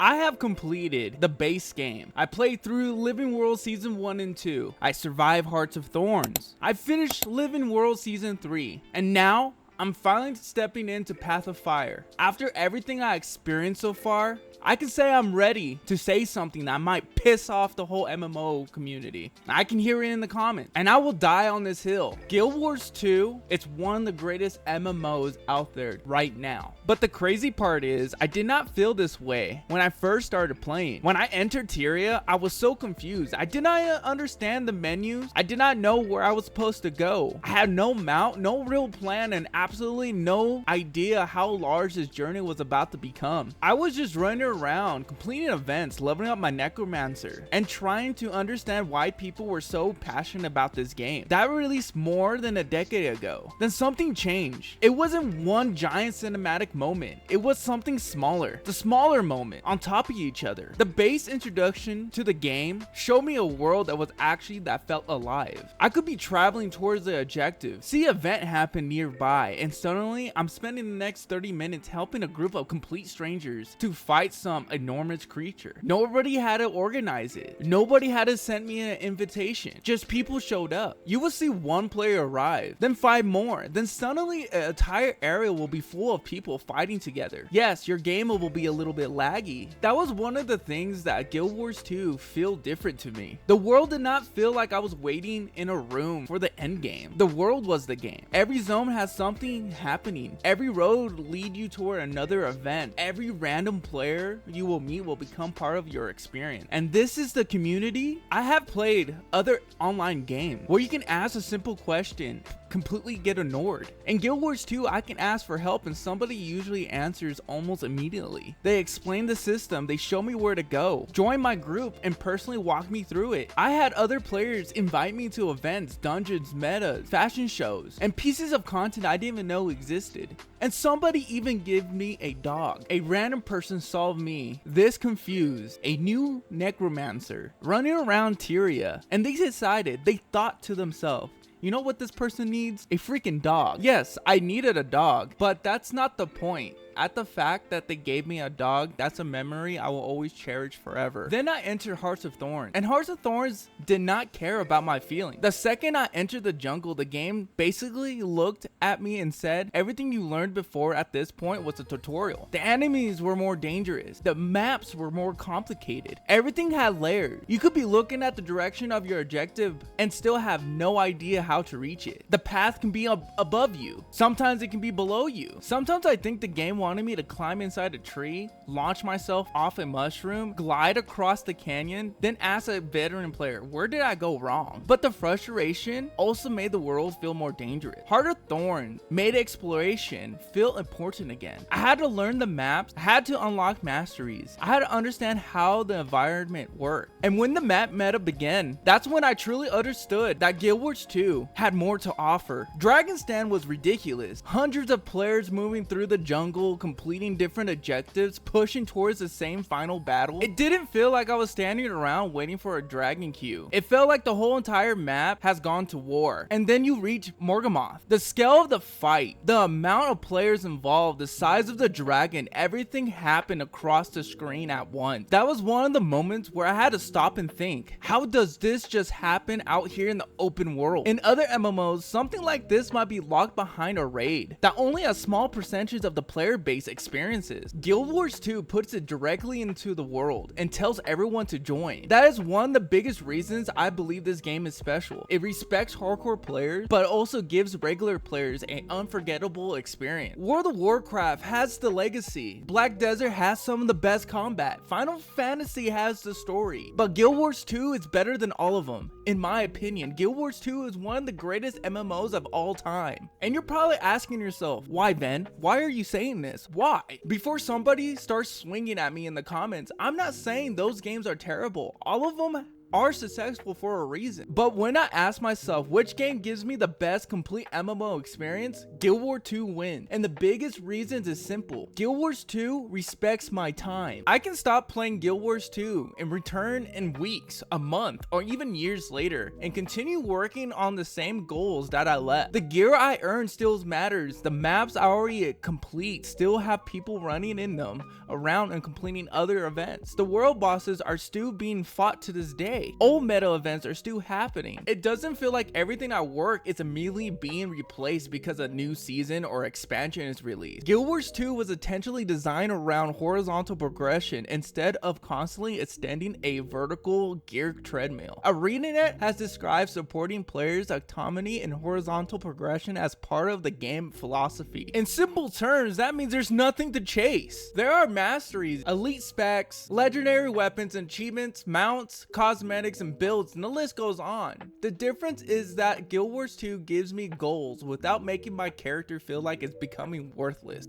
I have completed the base game. I played through Living World Season 1 and 2. I survived Heart of Thorns. I finished Living World Season 3. And now, I'm finally stepping into Path of Fire. After everything I experienced so far, I can say I'm ready to say something that might piss off the whole MMO community. I can hear it in the comments, and I will die on this hill. Guild Wars 2, it's one of the greatest MMOs out there right now. But the crazy part is, I did not feel this way when I first started playing. When I entered Tyria, I was so confused. I did not understand the menus. I did not know where I was supposed to go. I had no mount, no real plan, and absolutely no idea how large this journey was about to become. I was just running around, completing events, leveling up my necromancer, and trying to understand why people were so passionate about this game. That released more than a decade ago. Then something changed. It wasn't one giant cinematic moment. It was something smaller. The smaller moment on top of each other. The base introduction to the game showed me a world that felt alive. I could be traveling towards the objective, see an event happen nearby, and suddenly I'm spending the next 30 minutes helping a group of complete strangers to fight some enormous creature. Nobody had to organize it. Nobody had to send me an invitation. Just people showed up. You will see one player arrive, then 5 more. Then suddenly an entire area will be full of people fighting together. Yes, your game will be a little bit laggy. That was one of the things that Guild Wars 2 feel different to me. The world did not feel like I was waiting in a room for the end game. The world was the game. Every zone has something happening. Every road will lead you toward another event. Every random player you will meet will become part of your experience. And this is the community. I have played other online games where you can ask a simple question, completely get ignored. In Guild Wars 2, I can ask for help and somebody usually answers almost immediately. They explain the system, they show me where to go, join my group, and personally walk me through it. I had other players invite me to events, dungeons, metas, fashion shows, and pieces of content I didn't even know existed. And somebody even gave me a dog. A random person saw me this confused, a new necromancer, running around Tyria, and they thought to themselves, you know what this person needs? A freaking dog. Yes, I needed a dog, but that's not the point. At the fact that they gave me a dog, that's a memory I will always cherish forever. Then I entered Heart of Thorns, and Heart of Thorns did not care about my feelings. The second I entered the jungle, the game basically looked at me and said, everything you learned before at this point was a tutorial. The enemies were more dangerous. The maps were more complicated. Everything had layers. You could be looking at the direction of your objective and still have no idea how to reach it. The path can be above you. Sometimes it can be below you. Sometimes I think the game wanted me to climb inside a tree, launch myself off a mushroom, glide across the canyon, then ask a veteran player, where did I go wrong? But the frustration also made the world feel more dangerous. Heart of Thorns made exploration feel important again. I had to learn the maps, I had to unlock masteries, I had to understand how the environment worked. And when the map meta began, that's when I truly understood that Guild Wars 2 had more to offer. Dragon's Den was ridiculous. Hundreds of players moving through the jungle, completing different objectives, pushing towards the same final battle. It didn't feel like I was standing around waiting for a dragon queue. It felt like the whole entire map has gone to war. And then you reach Morgamoth. The scale of the fight, the amount of players involved, the size of the dragon, everything happened across the screen at once. That was one of the moments where I had to stop and think, how does this just happen out here in the open world? In other MMOs, something like this might be locked behind a raid that only a small percentage of the player base experiences. Guild Wars 2 puts it directly into the world and tells everyone to join. That is one of the biggest reasons I believe this game is special. It respects hardcore players, but also gives regular players an unforgettable experience. World of Warcraft has the legacy. Black Desert has some of the best combat. Final Fantasy has the story. But Guild Wars 2 is better than all of them. In my opinion, Guild Wars 2 is one of the greatest MMOs of all time. And you're probably asking yourself, why Ben? Why are you saying this? Why? Before somebody starts swinging at me in the comments, I'm not saying those games are terrible. All of them are successful for a reason. But when I ask myself which game gives me the best complete MMO experience, Guild Wars 2 wins. And the biggest reasons is simple. Guild Wars 2 respects my time. I can stop playing Guild Wars 2 and return in weeks, a month, or even years later and continue working on the same goals that I left. The gear I earn still matters. The maps I already complete still have people running in them around and completing other events. The world bosses are still being fought to this day. Old meta events are still happening. It doesn't feel like everything at work is immediately being replaced because a new season or expansion is released. Guild Wars 2 was intentionally designed around horizontal progression instead of constantly extending a vertical gear treadmill. ArenaNet has described supporting players' autonomy and horizontal progression as part of the game philosophy. In simple terms, that means there's nothing to chase. There are masteries, elite specs, legendary weapons, achievements, mounts, cosmetics, and builds, and the list goes on. The difference is that Guild Wars 2 gives me goals without making my character feel like it's becoming worthless.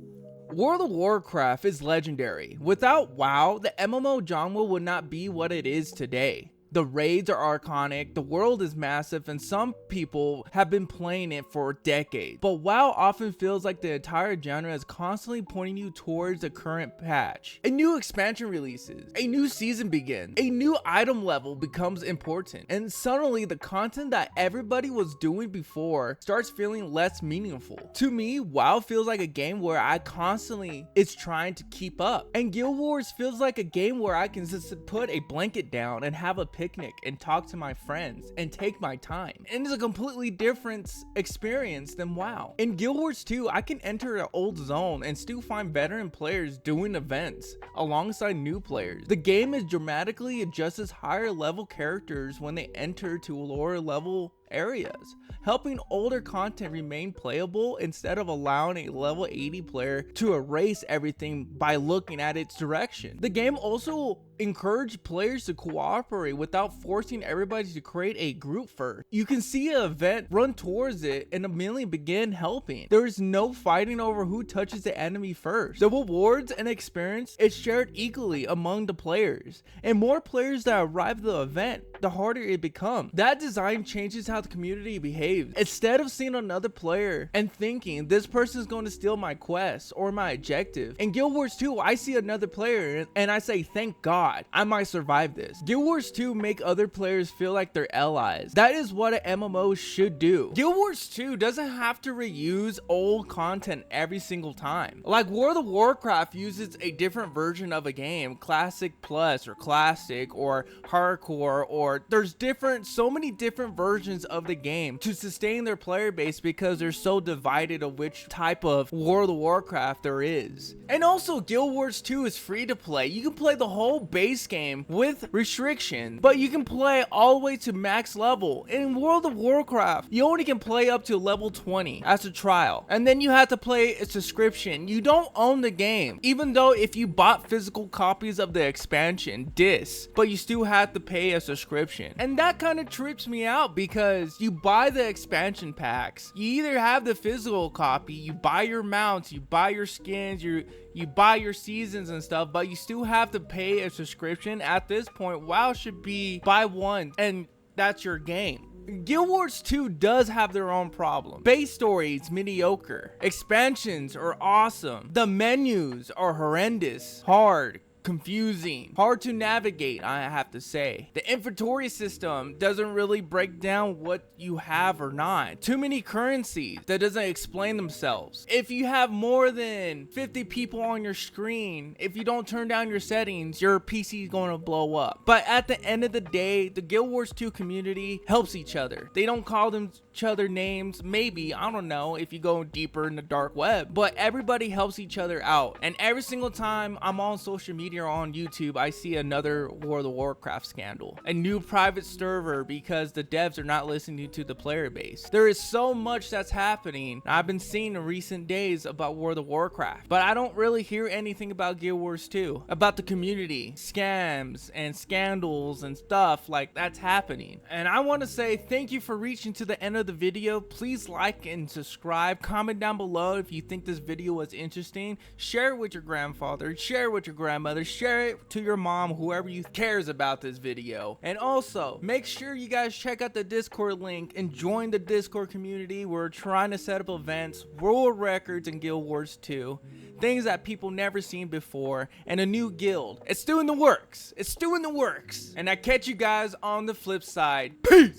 World of Warcraft is legendary. Without WoW, the MMO genre would not be what it is today. The raids are iconic, the world is massive, and some people have been playing it for decades. But WoW often feels like the entire genre is constantly pointing you towards the current patch. A new expansion releases, a new season begins, a new item level becomes important, and suddenly the content that everybody was doing before starts feeling less meaningful. To me, WoW feels like a game where I constantly is trying to keep up, and Guild Wars feels like a game where I can just put a blanket down and have a picnic and talk to my friends and take my time. And it's a completely different experience than WoW. In Guild Wars 2, I can enter an old zone and still find veteran players doing events alongside new players. The game is dramatically adjusts higher level characters when they enter to lower level areas, helping older content remain playable instead of allowing a level 80 player to erase everything by looking at its direction. The game also encouraged players to cooperate without forcing everybody to create a group first. You can see an event, run towards it, and immediately begin helping. There is no fighting over who touches the enemy first. The rewards and experience is shared equally among the players, and more players that arrive at the event, the harder it becomes. That design changes how the community behaves. Instead of seeing another player and thinking this person is going to steal my quest or my objective, in Guild Wars 2 I see another player and I say thank God I might survive this. Guild Wars 2 make other players feel like they're allies. That is what an MMO should do. Guild Wars 2 doesn't have to reuse old content every single time. Like World of Warcraft uses a different version of a game, Classic Plus or Classic or Hardcore, or there's so many different versions of the game to sustain their player base because they're so divided of which type of World of Warcraft there is. And also Guild Wars 2 is free to play. You can play the whole base game with restrictions, but you can play all the way to max level. In World of Warcraft, you only can play up to level 20 as a trial, and then you have to play a subscription. You don't own the game, even though if you bought physical copies of the expansion discs, but you still have to pay a subscription. And that kind of trips me out because you buy the expansion packs, you either have the physical copy, you buy your mounts, you buy your skins, you buy your seasons and stuff, but you still have to pay a subscription. At this point, WoW should be buy one and that's your game. Guild Wars 2 does have their own problem. Base story is mediocre. Expansions are awesome. The menus are horrendous, hard, confusing, hard to navigate, I have to say. The inventory system doesn't really break down what you have or not. Too many currencies that doesn't explain themselves. If you have more than 50 people on your screen, if you don't turn down your settings, your PC is going to blow up. But at the end of the day, the Guild Wars 2 community helps each other. They don't call each other names, maybe, I don't know, if you go deeper in the dark web, but everybody helps each other out. And every single time I'm on social media or on YouTube, I see another World of Warcraft scandal, a new private server because the devs are not listening to the player base. There is so much that's happening I've been seeing in recent days about World of Warcraft, but I don't really hear anything about Guild Wars 2, about the community, scams and scandals and stuff like that's happening. And I want to say thank you for reaching to the end of the video. Please like and subscribe, comment down below if you think this video was interesting, share it with your grandfather, share it with your grandmother, brother. Share it to your mom, whoever you cares about this video. And also, make sure you guys check out the Discord link and join the Discord community. We're trying to set up events, world records, and guild wars too. Things that people never seen before, and a new guild. It's still in the works. It's still in the works. And I catch you guys on the flip side. Peace!